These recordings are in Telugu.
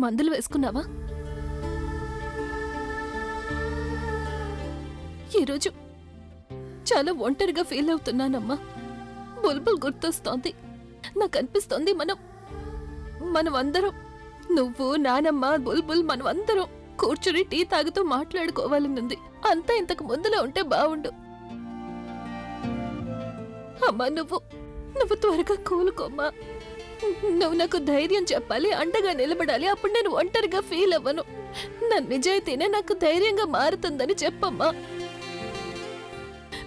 మందులు వేసుకున్నావా? ఈరోజు చాలా ఒంటరిగా ఫీల్ అవుతున్నానమ్మా. బుల్బుల్ గుర్తొస్తోంది. నాకు అనిపిస్తోంది మనం అందరం, నువ్వు, నానమ్మ, బుల్బుల్, మనం అందరం కూర్చుని టీ తాగుతూ మాట్లాడుకోవాలనుంది. అంతా ఇంతకు ముందులో ఉంటే బావుండు. అమ్మా, నువ్వు త్వరగా కోలుకోమ్మా. నువ్వు నాకు ధైర్యం చెప్పాలి, అండగా నిలబడాలి. అప్పుడు నేను ఒంటరిగా ఫీల్ అవ్వను. నా నిజాయితీనే నాకు ధైర్యంగా మారుతుందని చెప్పమ్మా.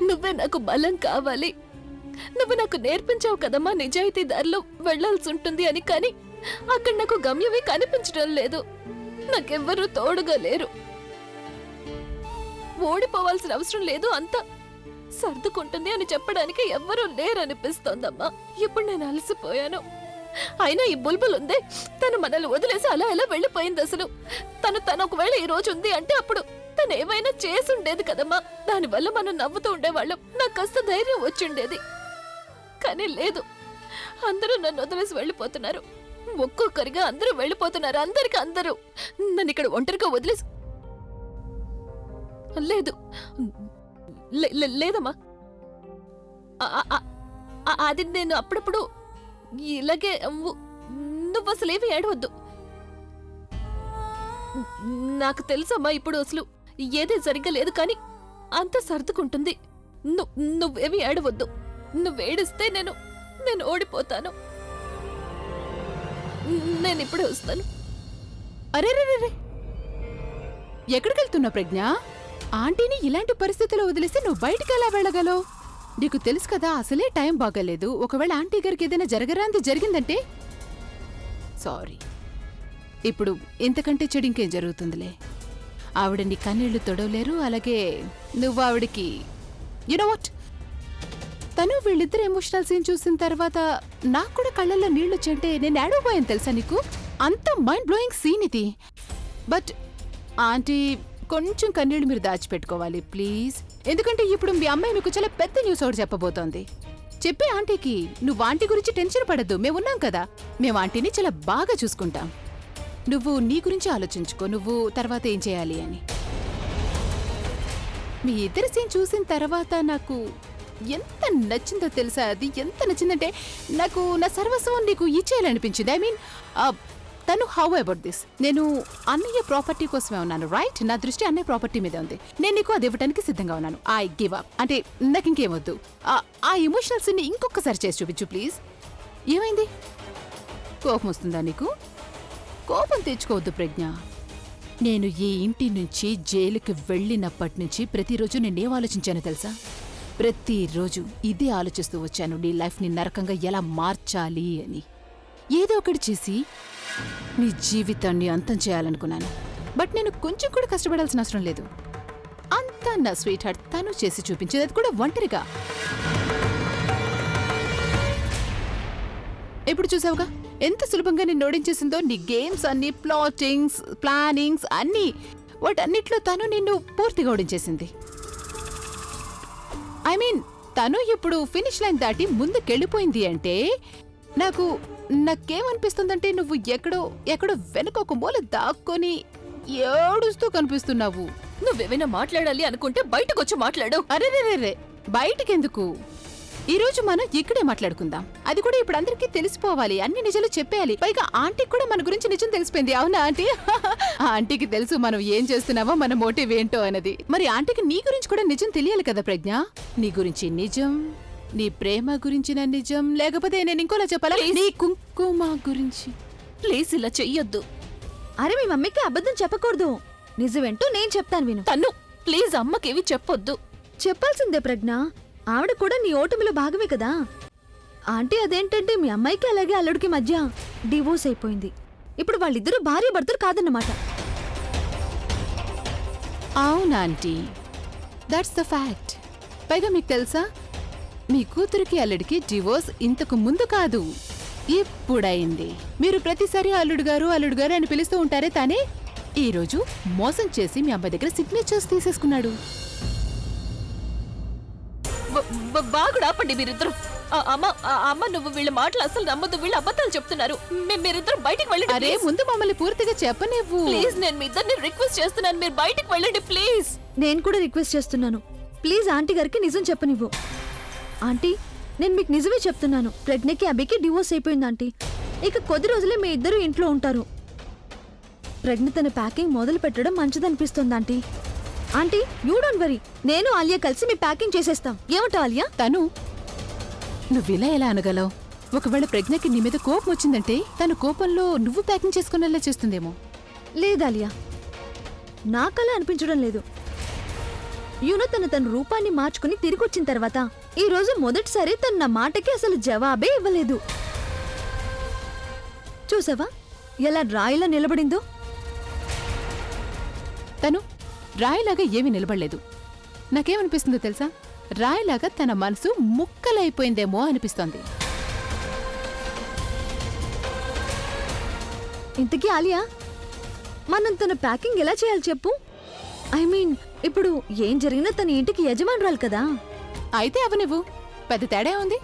నువ్వే నాకు బలం కావాలి. నువ్వు నాకు నేర్పించావు కదమ్మా నిజాయితీ దారిలో వెళ్లాల్సి ఉంటుంది అని. కానీ అక్కడ నాకు గమ్యమే కనిపించడం లేదు. నాకెవ్వరూ తోడుగా లేరు. ఓడిపోవాల్సిన అవసరం లేదు, అంతా సర్దుకుంటుంది అని చెప్పడానికి ఎవ్వరూ లేరనిపిస్తోందమ్మా. ఇప్పుడు నేను అలసిపోయాను. అయినా ఈ బుల్బుల్ ఉందే, తను మనల్ని వదిలేసి అలా ఎలా వెళ్ళిపోయింది అసలు? తను ఒకవేళ ఈ రోజు ఉంది అంటే అప్పుడు తను ఏమైనా చేసుండేది కదమ్మా. దానివల్ల మనం నవ్వుతూ ఉండేవాళ్ళం. నాకు కాస్త ధైర్యం వచ్చిండేది. కానీ లేదు, అందరూ నన్ను వదిలేసి వెళ్ళిపోతున్నారు. ఒక్కొక్కరిగా అందరూ వెళ్ళిపోతున్నారు. అందరూ నన్ను ఇక్కడ ఒంటరిగా వదిలేసి లేదమ్మా. అది నేను అప్పుడప్పుడు ఇలాగే. నువ్వు అసలు ఏమి ఏడవద్దు. నాకు తెలుసమ్మా ఇప్పుడు అసలు ఏదే సరిగ్గా లేదు. కానీ అంత సర్దుకుంటుంది. నువ్వేమి ఏడవద్దు. నువ్వేడిస్తే నేను ఓడిపోతాను. నేను ఇప్పుడే వస్తాను. అరే ఎక్కడికి వెళ్తున్నావు ప్రజ్ఞ? ఆంటీని ఇలాంటి పరిస్థితిలో వదిలేసి నువ్వు బయటికి ఎలా వెళ్ళగలవు? నీకు తెలుసు కదా, అసలే టైం బాగాలేదు. ఒకవేళ ఆంటీ గారికి ఏదైనా జరగరాంది జరిగిందంటే సారీ. ఇప్పుడు ఇంతకంటే చెడు ఇంకేం జరుగుతుందిలే. ఆవిడ నీ కన్నీళ్లు తొడవలేరు. అలాగే నువ్వు ఆవిడికి యునో వాట్, తను వీళ్ళిద్దరు ఎమోషనల్ సీన్ చూసిన తర్వాత నాకు కూడా కళ్ళల్లో నీళ్లు వచ్చంటే నేను ఏడవబోయాను తెలుసా నీకు? అంత మైండ్ బ్లోయింగ్ సీన్ ఇది. బట్ ఆంటీ కొంచెం కన్నీళ్లు మీరు దాచిపెట్టుకోవాలి ప్లీజ్. ఎందుకంటే ఇప్పుడు మీ అమ్మాయి మీకు చాలా పెద్ద న్యూస్ ఒకటి చెప్పబోతోంది. చెప్పే ఆంటీకి నువ్వు ఆంటీ గురించి టెన్షన్ పడద్దు, మేమున్నాం కదా. మేము ఆంటీని చాలా బాగా చూసుకుంటాం. నువ్వు నీ గురించి ఆలోచించుకో, నువ్వు తర్వాత ఏం చేయాలి అని. మీ ఇద్దరి సీన్ చూసిన తర్వాత నాకు ఎంత నచ్చిందో తెలుసా? అది ఎంత నచ్చిందంటే నాకు నా సర్వస్వం నీకు ఇచ్చేయాలనిపించింది. ఐ మీన్ తను హౌ అబౌట్ దిస్? నేను అన్నయ్య ప్రాపర్టీ కోసమే ఉన్నాను, రైట్? నా దృష్టి అన్నయ్య ప్రాపర్టీ మీద ఉంది. నేను నీకు అది ఇవ్వడానికి సిద్ధంగా ఉన్నాను. I give up. అంటే నాకు ఇంకేమొద్దు. ఆ ఎమోషనల్స్ ని ఇంకొకసారి చేసి చూపించు ప్లీజ్. ఏమైంది? కోపం వస్తుందా నీకు? కోపం తెచ్చుకోవద్దు ప్రజ్ఞ. నేను ఈ ఇంటి నుంచి జైలుకి వెళ్ళినప్పటి నుంచి ప్రతిరోజు నేనేం ఆలోచించానో తెలుసా? ప్రతిరోజు ఇదే ఆలోచిస్తూ వచ్చాను, నీ లైఫ్ని నరకంగా ఎలా మార్చాలి అని. ఏదో ఒకటి చేసి నీ జీవితాన్ని అంతం చేయాలనుకున్నాను. బట్ నేను కొంచెం కూడా కష్టపడాల్సిన అవసరం లేదు. అంతా నా స్వీట్ హార్ట్ తను చేసి చూపించేది, అది కూడా ఒంటరిగా. ఇప్పుడు చూసావుగా ఎంత సులభంగా నేను ఓడించేసిందో. నీ గేమ్స్ అన్ని, ప్లాటింగ్స్, ప్లానింగ్స్ అన్నీ, వాటన్నిట్లో తను నిన్ను పూర్తిగా ఓడించేసింది. ఐ మీన్ తను ఇప్పుడు ఫినిష్ లైన్ దాటి ముందుకెళ్ళిపోయింది అంటే నాకేమనిపిస్తుందంటే నువ్వు ఎక్కడో వెనక ఒక మూల దాక్కొని ఏడుస్తూ కనిపిస్తున్నావు. నువ్వేమైనా మాట్లాడాలి అనుకుంటే బయటకొచ్చి మాట్లాడు. అరే బయటికెందుకు? ఈరోజు మనం ఇక్కడే మాట్లాడుకుందాం. అది కూడా ఇప్పుడు అందరికీ తెలిసిపోవాలి, అన్ని నిజాలు చెప్పేయాలి. పైగా ఆంటీకి కూడా మన గురించి నిజం తెలిసిపోయింది. అవునా ఆంటీ? ఆంటీకి తెలుసు మనం ఏం చేస్తున్నామో, మన మోటివ్ ఏంటో అన్నది. మరి ఆంటీకి నీ గురించి కూడా నిజం తెలియాలి కదా ప్రజ్ఞ? నీ గురించి నిజం, నీ ప్రేమ గురించిన నిజం, లేకపోతే నేను ఇంకోలా చెప్పాలా, నీ కుంకుమ గురించి. ప్లీజ్ ఇలా చెయ్యొద్దు. అరే మీ మమ్మీకి అబద్ధం చెప్పకూడదు, నిజమేంటో నేను చెప్తాను విను. తను ప్లీజ్ అమ్మకేవి చెప్పొద్దు. చెప్పాల్సిందే ప్రజ్ఞ, ఆవిడ కూడా నీ ఓటమిలో భాగమే కదా. ఆంటీ అదేంటంటే మీ అమ్మాయికి అలాగే అల్లుడికి మధ్య డివోర్స్ అయిపోయింది. ఇప్పుడు వాళ్ళిద్దరూ భార్య భర్తలు కాదన్నమాట. అవునా ఆంటీ? That's the fact. పైగా మీకు తెలుసా, మీ కూతురికి అల్లుడికి డివోర్స్ ఇంతకు ముందు కాదు, ఇప్పుడైంది. మీరు ప్రతిసారి అల్లుడు గారు అని పిలుస్తూ ఉంటారే, తానే ఈరోజు మోసం చేసి మీ అమ్మాయి దగ్గర సిగ్నేచర్స్ తీసేసుకున్నాడు. బాగుడు ఆపండి మీరిద్దరు. అమ్మ నువ్వు వీళ్ళ మాటలు అసలు నమ్మద్దు, వీళ్ళు అబద్ధాలు చెప్తున్నారు. మీరిద్దరు బయటికి వెళ్ళండి అరే ముందు మమ్మల్ని పూర్తిగా చెప్పనివ్వు. ప్లీజ్. నేను మీ ఇద్దరిని రిక్వెస్ట్ చేస్తున్నాను, మీరు బయటికి వెళ్ళండి ప్లీజ్. నేను కూడా రిక్వెస్ట్ చేస్తున్నాను, ప్లీజ్ ఆంటీ గారికి నిజం చెప్పనివ్వు. ఆంటీ, నేను మీకు నిజమే చెప్తున్నాను, ప్రజ్ఞకి అభికి డివోర్స్ అయిపోయింది ఆంటీ. ఇక కొద్ది రోజులే మీ ఇద్దరు ఇంట్లో ఉంటారు. ప్రజ్ఞ తన ప్యాకింగ్ మొదలు పెట్టడం మంచిదనిపిస్తుంది aunty. Aunty, you don't worry, నేను ఆలియా కలిసి మీ ప్యాకింగ్ చేసేస్తాం. ఏమంటావు ఆలియా? తను నువ్విలా ఎలా అనగలవు? ఒకవేళ ప్రజ్ఞకి నీ మీద కోపం వచ్చిందంటే తన కోపంలో నువ్వు ప్యాకింగ్ చేసుకునేలా చేస్తుందేమో. లేదాలియా, నాకలా అనిపించడం లేదు. యూనో తన రూపాన్ని మార్చుకుని తిరిగొచ్చిన తర్వాత ఈ రోజు మొదటిసారి తన నా మాటకి అసలు జవాబే ఇవ్వలేదు. చూసావా ఎలా రాయిలా నిలబడిందో? తను రాయిలాగా ఏమీ నిలబడలేదు. నాకేమనిపిస్తుందో తెలుసా? రాయిలాగా తన మనసు ముక్కలైపోయిందేమో అనిపిస్తోంది. ఇంతకీ ఆలియా, మనం తన ప్యాకింగ్ ఎలా చేయాలి చెప్పు? ఐ మీన్, ఇప్పుడు ఏం జరిగినా తన ఇంటికి యజమానురాలు కదా. అయితే అవనివ్వు, పెద్ద తేడా ఉంది.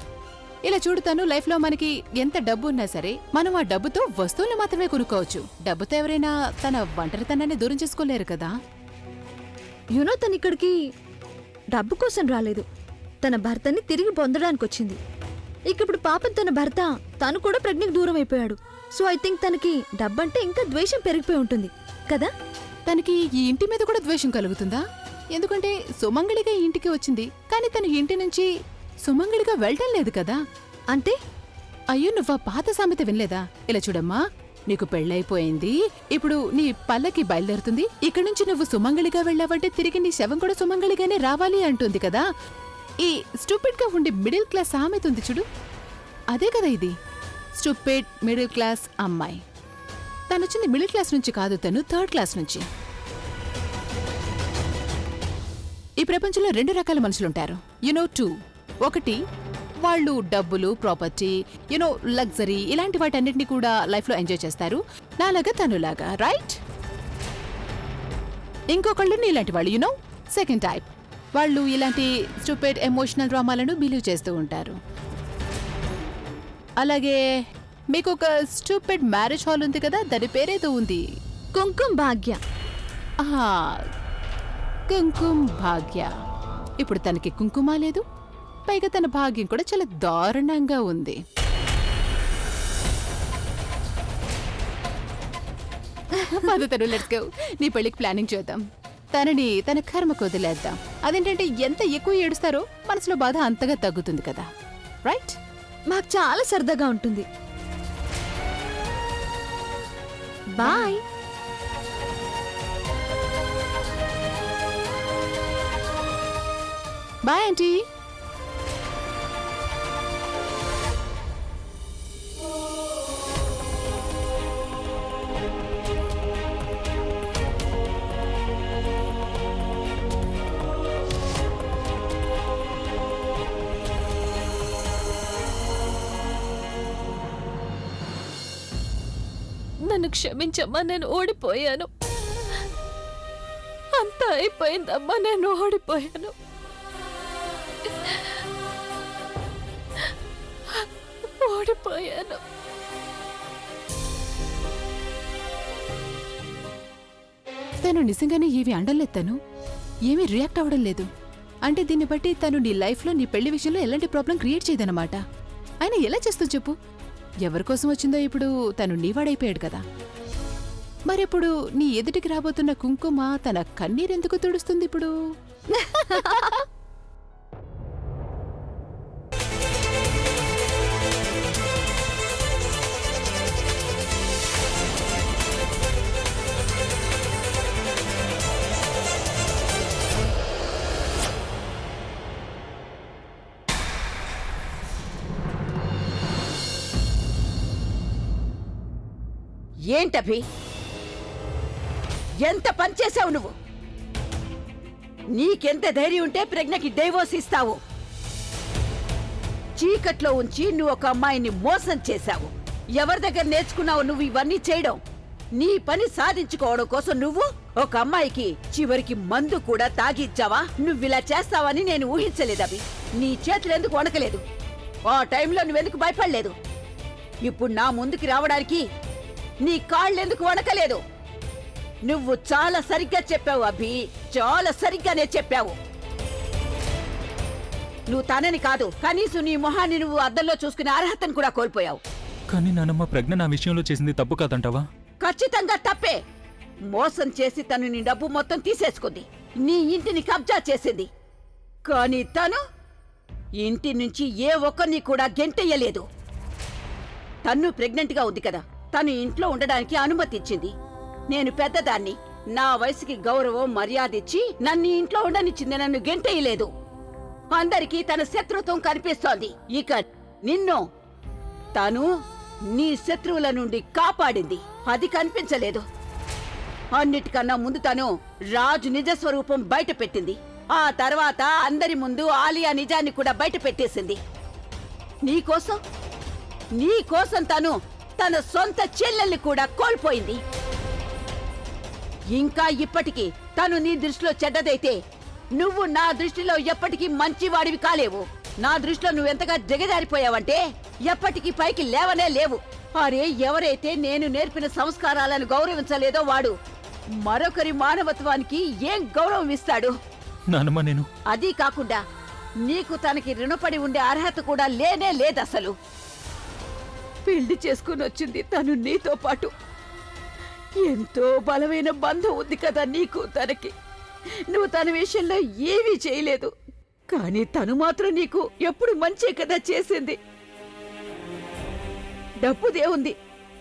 ఇలా చూడుతాను, లైఫ్లో మనకి ఎంత డబ్బు ఉన్నా సరే మనం ఆ డబ్బుతో వస్తువులు మాత్రమే కొనుక్కోవచ్చు. డబ్బుతో ఎవరైనా తన ఒంటరితనాన్ని దూరం చేసుకోలేరు కదా. యూనో తను ఇక్కడికి డబ్బు కోసం రాలేదు, తన భర్తని తిరిగి పొందడానికి వచ్చింది. ఇక ఇప్పుడు పాపం తన భర్త తను కూడా ప్రజ్ఞకు దూరం అయిపోయాడు. సో ఐ థింక్ తనకి డబ్బంటే ఇంకా ద్వేషం పెరిగిపోయి ఉంటుంది కదా. తనకి ఈ ఇంటి మీద కూడా ద్వేషం కలుగుతుందా? ఎందుకంటే సుమంగళిగా ఈ ఇంటికి వచ్చింది, కానీ తను ఇంటి నుంచి సుమంగళిగా వెళ్ళటం లేదు కదా. అంటే అయ్యో, నువ్వా పాత సామెత వినలేదా? ఇలా చూడమ్మా, నీకు పెళ్ళైపోయింది, ఇప్పుడు నీ పల్లకి బయలుదేరుతుంది. ఇక్కడి నుంచి నువ్వు సుమంగళిగా వెళ్ళావంటే తిరిగి నీ శవం కూడా సుమంగళిగానే రావాలి అంటుంది కదా. ఈ స్టూపిడ్ గా ఉండి మిడిల్ క్లాస్ సామెత ఉంది చూడు, అదే కదా ఇది. స్టూపిడ్ మిడిల్ క్లాస్ అమ్మాయి. తను వచ్చింది మిడిల్ క్లాస్ నుంచి కాదు, తను థర్డ్ క్లాస్ నుంచి. ఈ ప్రపంచంలో 2 రకాల మనుషులుంటారు, యునో 2. ఒకటి, వాళ్ళు డబ్బులు, ప్రాపర్టీ, యునో లగ్జరీ, ఇలాంటి వాటన్నిటిని కూడా లైఫ్లో ఎంజాయ్ చేస్తారు, నాలాగా తనులాగా, రైట్? ఇంకొకళ్ళు నీలాంటి వాళ్ళు, యునో సెకండ్ టైప్. వాళ్ళు ఇలాంటి స్టూపిడ్ ఎమోషనల్ డ్రామాలను బిలీవ్ చేస్తూ ఉంటారు. అలాగే మీకు ఒక స్టూపిడ్ మ్యారేజ్ హాల్ ఉంది కదా, దాని పేరేదో ఉంది, కుంకుమ భాగ్య. ఆహా, కుంకుమ భాగ్య. ఇప్పుడు తనకి కుంకుమ లేదు, పైగా తన భాగ్యం కూడా చాలా దారుణంగా ఉంది. తను లెట్స్ గో, నీ పెళ్లికి ప్లానింగ్ చేద్దాం. తనని తన కర్మకు వదిలేద్దాం. అదేంటంటే ఎంత ఎక్కువ ఏడుస్తారో మనసులో బాధ అంతగా తగ్గుతుంది కదా, రైట్? మాకు చాలా సరదాగా ఉంటుంది. బాయ్. Bye aunty. నన్ను క్షమించమ్మా, నేను ఓడిపోయాను. అంతా అయిపోయిందమ్మా, నేను ఓడిపోయాను. ఓడిపోయాను. తను నిజంగానే ఏవి అండలేదు, తను ఏమీ రియాక్ట్ అవ్వడం లేదు. అంటే దీన్ని బట్టి తను నీ లైఫ్లో నీ పెళ్లి విషయంలో ఎలాంటి ప్రాబ్లం క్రియేట్ చేయదన్నమాట. ఆయన ఎలా చేస్తూ చెప్పు? ఎవరికోసం వచ్చిందో ఇప్పుడు తను నీవాడైపోయాడు కదా. మరెప్పుడు నీ ఎదుటికి రాబోతున్న కుంకుమ తన కన్నీరెందుకు తుడుస్తుంది ఇప్పుడు? ఏంటభి, ఎంత పనిచేసావు నువ్వు? నీకెంత ధైర్యం ఉంటే ప్రజ్ఞకి డైవోర్స్ ఇస్తావు? చీకట్లో ఉంచి నువ్వు ఒక అమ్మాయిని మోసం చేశావు. ఎవరి దగ్గర నేర్చుకున్నావు నువ్వు ఇవన్నీ చేయడం? నీ పని సాధించుకోవడం కోసం నువ్వు ఒక అమ్మాయికి చివరికి మందు కూడా తాగిచ్చావా? నువ్విలా చేస్తావని నేను ఊహించలేదభి. నీ చేతులు ఎందుకు వణకలేదు? ఆ టైంలో నువ్వెందుకు భయపడలేదు? ఇప్పుడు నా ముందుకి రావడానికి నీ కాళ్ళెందుకు వణకలేదు? నువ్వు చాలా సరిగ్గా చెప్పావు అభి, చాలా సరిగ్గానే చెప్పావు. నువ్వు తనని కాదు, కనీసం నీ మొహాన్ని నువ్వు అద్దంలో చూసుకునే అర్హతను కూడా కోల్పోయావు. కానీ నానమ్మ, ప్రజ్ఞ నా విషయంలో చేసింది తప్పు కాదంటావా? ఖచ్చితంగా తప్పే. మోసం చేసి తను నీ డబ్బు మొత్తం తీసేసుకుంది, నీ ఇంటిని కబ్జా చేసింది. కానీ తను ఇంటి నుంచి ఏ ఒక్కరిని కూడా గెంటెయ్యలేదు. తన్ను ప్రెగ్నెంట్గా ఉంది కదా, తను ఇంట్లో ఉండడానికి అనుమతి ఇచ్చింది. నేను పెద్దదాన్ని, నా వయసుకి గౌరవం మర్యాద ఇచ్చి నన్ను ఇంట్లో ఉండనిచ్చింది, నన్ను గెంటెయ్యలేదు. అందరికీ తన శత్రుత్వం కనిపిస్తోంది. ఇక నిన్ను తను నీ శత్రువుల నుండి కాపాడింది, అది కనిపించలేదు. అన్నిటికన్నా ముందు తను రాజు నిజస్వరూపం బయట పెట్టింది. ఆ తర్వాత అందరి ముందు ఆలియా నిజాన్ని కూడా బయట పెట్టేసింది. నీకోసం తను తన సొంత చెల్లెల్ని కూడా కోల్పోయింది. ఇంకా ఇప్పటికీ తను నీ దృష్టిలో చెడ్డదైతే నువ్వు నా దృష్టిలో ఎప్పటికీ మంచివాడివి కాలేవు. నా దృష్టిలో నువ్వెంతగా దిగజారిపోయావంటే ఎప్పటికీ పైకి లేవనే లేవు. అరే, ఎవరైతే నేను నేర్పిన సంస్కారాలను గౌరవించలేదో వాడు మరొకరి మానవత్వానికి ఏం గౌరవం ఇస్తాడు? నానమ్మ, నేను అదీ కాకుండా నీకు తనకి రుణపడి ఉండే అర్హత కూడా లేనే లేదసలు. పెళ్లి చేసుకుని వచ్చింది తను నీతో పాటు. ఎంతో బలమైన బంధం ఉంది కదా నీకు తనకి. నువ్వు తన విషయంలో ఏమీ చేయలేదు, కానీ తను మాత్రం నీకు ఎప్పుడు మంచే కదా చేసింది. డబ్బుదే ఉంది,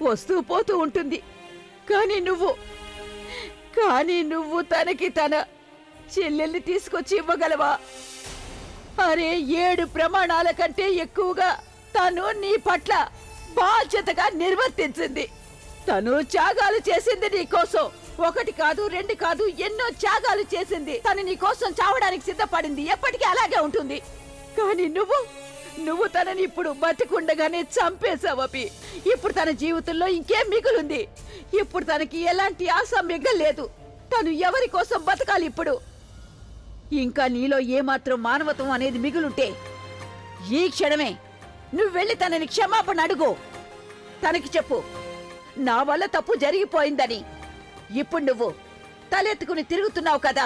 వస్తూ పోతూ ఉంటుంది. కానీ నువ్వు తనకి తన చెల్లెల్ని తీసుకొచ్చి ఇవ్వగలవా? అరే, 7 ప్రమాణాల కంటే ఎక్కువగా తను నీ పట్ల బాధ్యతగా నిర్వర్తించింది. తను త్యాగాలు చేసింది నీ కోసం. 1 కాదు, 2 కాదు, ఎన్నో త్యాగాలు చేసింది. తను నీ కోసం చావడానికి సిద్ధపడింది, ఎప్పటికీ అలాగే ఉంటుంది. కానీ నువ్వు తనని ఇప్పుడు బతికుండగానే చంపేశావపి. ఇప్పుడు తన జీవితంలో ఇంకేం మిగులుంది? ఇప్పుడు తనకి ఎలాంటి ఆశ మిగలేదు. తను ఎవరి కోసం బతకాలి ఇప్పుడు? ఇంకా నీలో ఏమాత్రం మానవత్వం అనేది మిగులుంటే ఈ క్షణమే నువ్వు వెళ్ళి తనని క్షమాపణ అడుగు. తనకి చెప్పు, నా వల్ల తప్పు జరిగిపోయిందని. ఇప్పుడు నువ్వు తలెత్తుకుని తిరుగుతున్నావు కదా,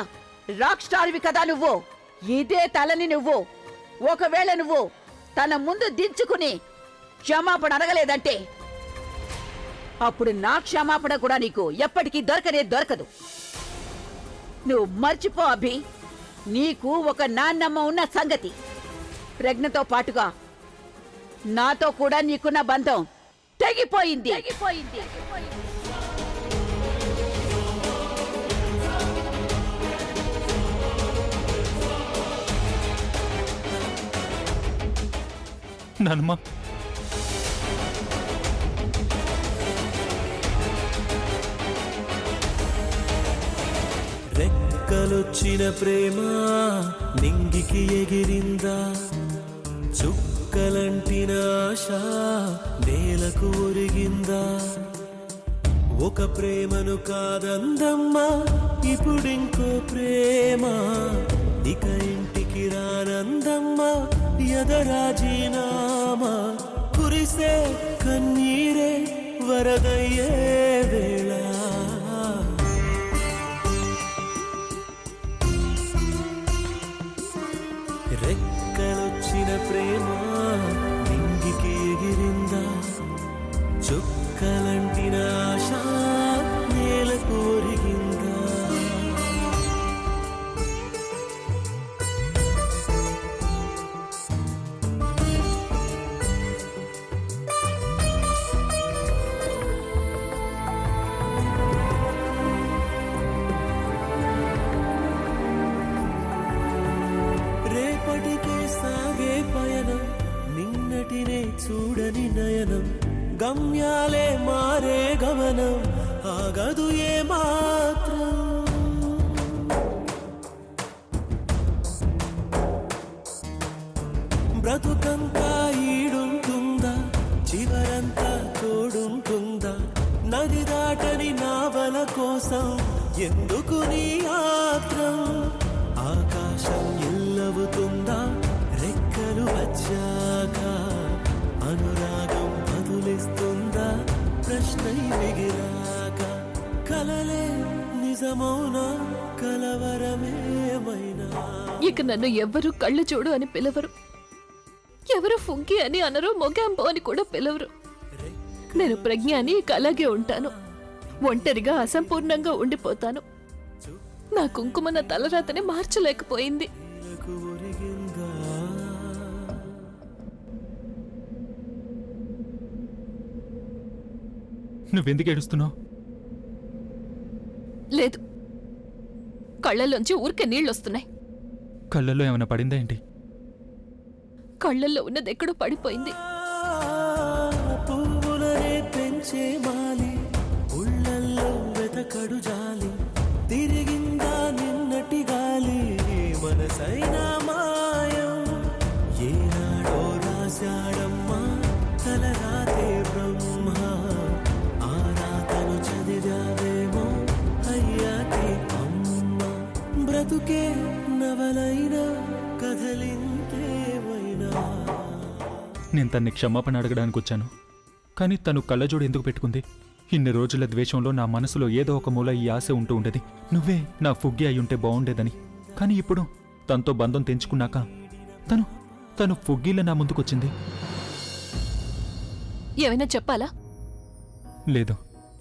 రాక్ స్టార్వి కదా నువ్వు. ఇదే తలని నువ్వు ఒకవేళ నువ్వు తన ముందు దించుకుని క్షమాపణ అడగలేదంటే అప్పుడు నా క్షమాపణ కూడా నీకు ఎప్పటికీ దొరకదు. నువ్వు మర్చిపో అభి, నీకు ఒక నాన్నమ్మ ఉన్న సంగతి. ప్రజ్ఞతో పాటుగా నాతో కూడా నీకున్న బంధం తెగిపోయింది. నానమ్మ, రెక్కలొచ్చిన ప్రేమ నింగికి ఎగిరిందా, చుక్కలంటిన ఆశ నేలకు ఒరిగిందా. ఒక ప్రేమను కాదందమ్మా, ఇప్పుడింకో ప్రేమ. ఇక ఇంటికి రానందమ్మా, ఎదరాజీనామా. కురిసే కన్నీరే వరదయ్యే వేళ. రెక్కలొచ్చిన ప్రేమ నింగికి ఎగిరిందా, చుక్కలంటిన ఆశ నేలకు ఒరిగిందా. రేపటికే సాగే పయనం, నిన్నటినే చూడని నయనం. గమ్యాలే మారే గమనం, ఆగదు ఏ మాత్రం. బ్రతుకంతా ఈడుంటుందా, చివరంతా తోడుంటుందా. నది దాటని నావల కోసం ఎందుకు నీ ఆత్రం. ఆకాశం ఎల్లవుతుందా రెక్కలు వచ్చాక. తానై మిగిలాక కలలే నిజమౌనా కలవరమేమైనా ఇక నన్ను ఎవ్వరూ కళ్ళు చూడు అని పిలవరు, ఎవరు ఫుంకి అని అనరు, మొగాంబో అని కూడా పిలవరు. నేను ప్రజ్ఞ అని ఇక అలాగే ఉంటాను. ఒంటరిగా అసంపూర్ణంగా ఉండిపోతాను. నా కుంకుమ నా తలరాతని మార్చలేకపోయింది. ఒరిగిందా నువ్వెందుకు ఏడుస్తున్నావు? లేదు, కళ్ళల్లోంచి ఊరికే నీళ్ళొస్తున్నాయి. కళ్ళల్లో ఏమైనా పడిందా ఏంటి? కళ్ళల్లో ఉన్నది ఎక్కడో పడిపోయింది. పువ్వులనే పెంచే మాలి ఉళ్ళల్లో వెతకడు జాలి తిరిగిందా నిన్నటి గాలి మనసైనా మాయం ఏనాడో రాశాడమ్మా తలరాతే బ్రహ్మ ఆ రాతను చదివావేమో అయ్యాకే అమ్మ బ్రతుకే నవలైనా కథలింకేమైనా నేను తన్ని క్షమాపణ అడగడానికి వచ్చాను, కానీ తను కళ్ళజోడు ఎందుకు పెట్టుకుంది? ఇన్ని రోజుల ద్వేషంలో నా మనసులో ఏదో ఒక మూల ఈ ఆశ ఉంటూ ఉండేది, నువ్వే నా ఫుగ్గి అయ్యుంటే బాగుండేదని. కానీ ఇప్పుడు తనతో బంధం తెంచుకున్నాక తను ఫుగ్గీలా నా ముందుకొచ్చింది. ఏమైనా చెప్పాలా? లేదు.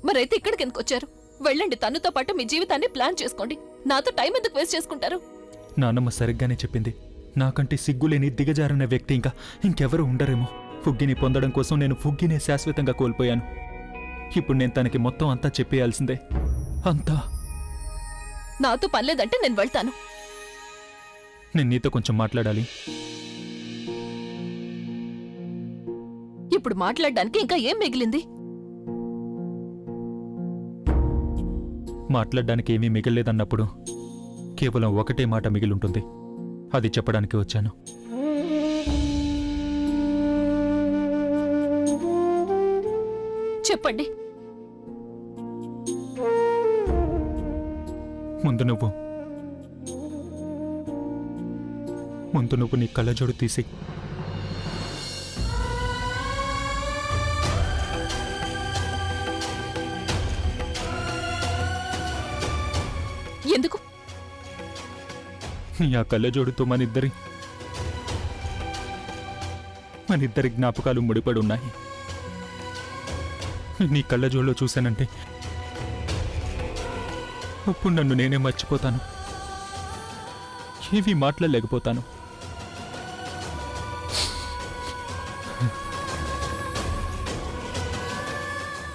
మరైతే ఇక్కడికి ఎందుకు వచ్చారు? వెళ్ళండి, తనతో పాటు మీ జీవితాన్ని ప్లాన్ చేసుకోండి. నాతో టైం ఎందుకు వేస్ట్ చేసుకుంటారు? నాన్నమ్మ సరిగ్గానే చెప్పింది. నాకంటే సిగ్గులేని దిగజారిన వ్యక్తి ఇంకెవరూ ఉండరేమో. ఫుగ్గిని పొందడం కోసం నేను ఫుగ్గినే శాశ్వతంగా కోల్పోయాను. ఇప్పుడు నేను తనకి మొత్తం అంతా చెప్పేయాల్సిందే. అంతా. నాతో పనిలేదంటే నేను వెళ్తాను. నేను నీతో కొంచెం మాట్లాడాలి. ఇప్పుడు మాట్లాడడానికి ఇంకా ఏం మిగిలింది? మాట్లాడడానికి ఏమీ మిగల్లేదన్నప్పుడు కేవలం ఒకటే మాట మిగిలుంటుంది. అది చెప్పడానికి వచ్చాను. చెప్పండి. ముందు నువ్వు నీ కళ్ళజోడు తీసి ఎందుకు? నీ ఆ కళ్ళజోడుతో మనిద్దరి జ్ఞాపకాలు ముడిపడి ఉన్నాయి. నీ కళ్ళజోడులో చూశానంటే అప్పుడు నన్ను నేనే మర్చిపోతాను, ఏవీ మాట్లాడలేకపోతాను.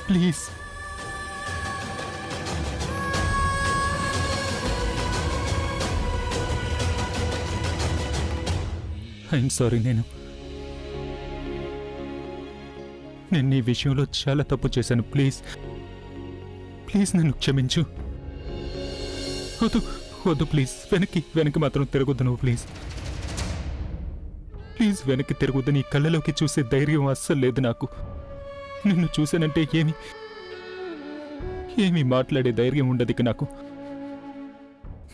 Please I'm sorry. నేను నీ విషయంలో చాలా తప్పు చేశాను. ప్లీజ్ నన్ను క్షమించు. వద్దు ప్లీజ్. వెనక్కి మాత్రం తిరగొద్దు నువ్వు. ప్లీజ్ వెనక్కి తిరగొద్దు. నీ కళ్ళలోకి చూసే ధైర్యం అస్సలు లేదు నాకు. నిన్ను చూశానంటే ఏమీ మాట్లాడే ధైర్యం ఉండదు ఇక నాకు.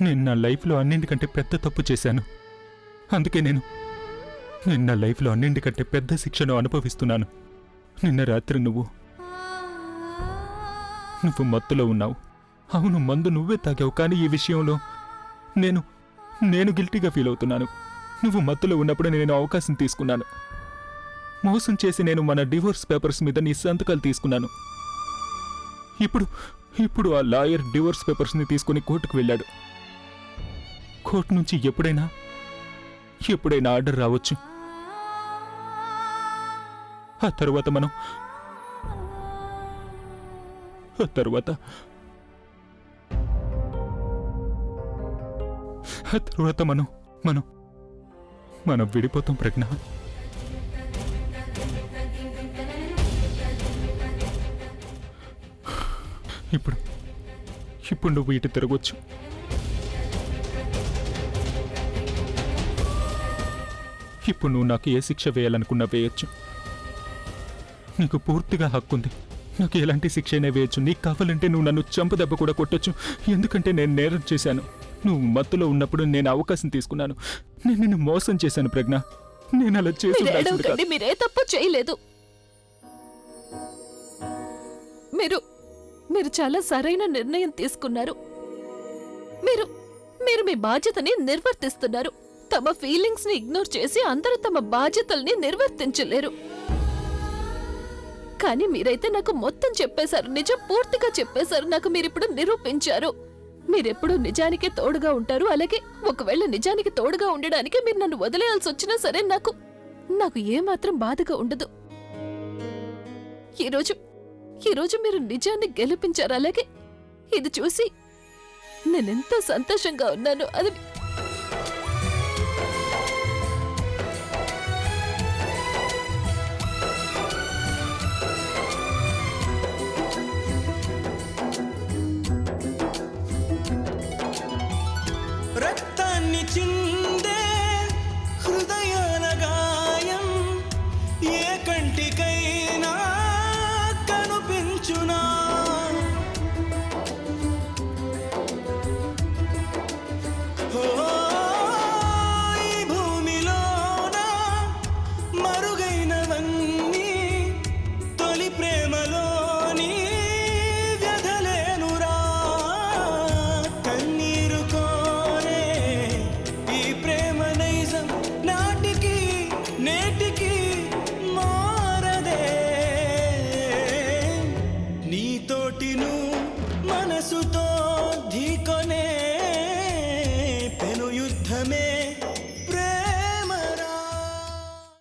నేను నా లైఫ్లో అన్నింటికంటే పెద్ద తప్పు చేశాను. అందుకే నేను నా లైఫ్లో అన్నింటికంటే పెద్ద శిక్షను అనుభవిస్తున్నాను. నిన్న రాత్రి నువ్వు మత్తులో ఉన్నావు. అవును, మందు నువ్వే తాగావు. కానీ ఈ విషయంలో నేను గిల్టీగా ఫీల్ అవుతున్నాను. నువ్వు మత్తులో ఉన్నప్పుడు నేను అవకాశం తీసుకున్నాను. మోసం చేసి నేను మన డివోర్స్ పేపర్స్ మీద నీ సంతకాలు తీసుకున్నాను. ఇప్పుడు ఆ లాయర్ డివోర్స్ పేపర్స్ని తీసుకుని కోర్టుకు వెళ్ళాడు. కోర్టు నుంచి ఎప్పుడైనా ఆర్డర్ రావచ్చు. ఆ తర్వాత మనం విడిపోతాం ప్రజ్ఞ. ఇప్పుడు నువ్వు ఇటు తిరగొచ్చు. ఇప్పుడు నువ్వు నాకు ఏ శిక్ష వేయాలనుకున్నా వేయొచ్చు. నీకు పూర్తిగా హక్కుంది. నాకు ఎలాంటి శిక్ష అయినా వేయొచ్చు. నీకు కావాలంటే నువ్వు నన్ను చంపదెబ్బ కూడా కొట్టొచ్చు. ఎందుకంటే నేను నేరం చేశాను. నువ్వు మత్తులో ఉన్నప్పుడు నేను అవకాశం తీసుకున్నాను. నేను నిన్ను మోసం చేశాను ప్రజ్ఞ. నేను అలా చేసి మీరే తప్పు చేయలేదు. మీరు మీరు చాలా సరైన నిర్ణయం తీసుకున్నారు. మీరు మీరు మీ బాధ్యతని నిర్వర్తిస్తున్నారు. తమ ఫీలింగ్స్ ని ఇగ్నోర్ చేసి అందరూ తమ బాధ్యతల్ని నిర్వర్తించలేరు. కానీ మీరైతే నాకు మొత్తం చెప్పేశారు, నిజం పూర్తిగా చెప్పేశారు. నాకు మీరిప్పుడు నిరూపించారు. మీరెప్పుడు నిజానికే తోడుగా ఉంటారు. అలాగే ఒకవేళ నిజానికి తోడుగా ఉండడానికి మీరు నన్ను వదిలేయాల్సి వచ్చినా సరే నాకు ఏమాత్రం బాధగా ఉండదు. ఈరోజు మీరు నిజాన్ని గెలిపించారు. అలాగే ఇది చూసి నేనెంత సంతోషంగా ఉన్నాను. అది రక్తాన్ని చిన్న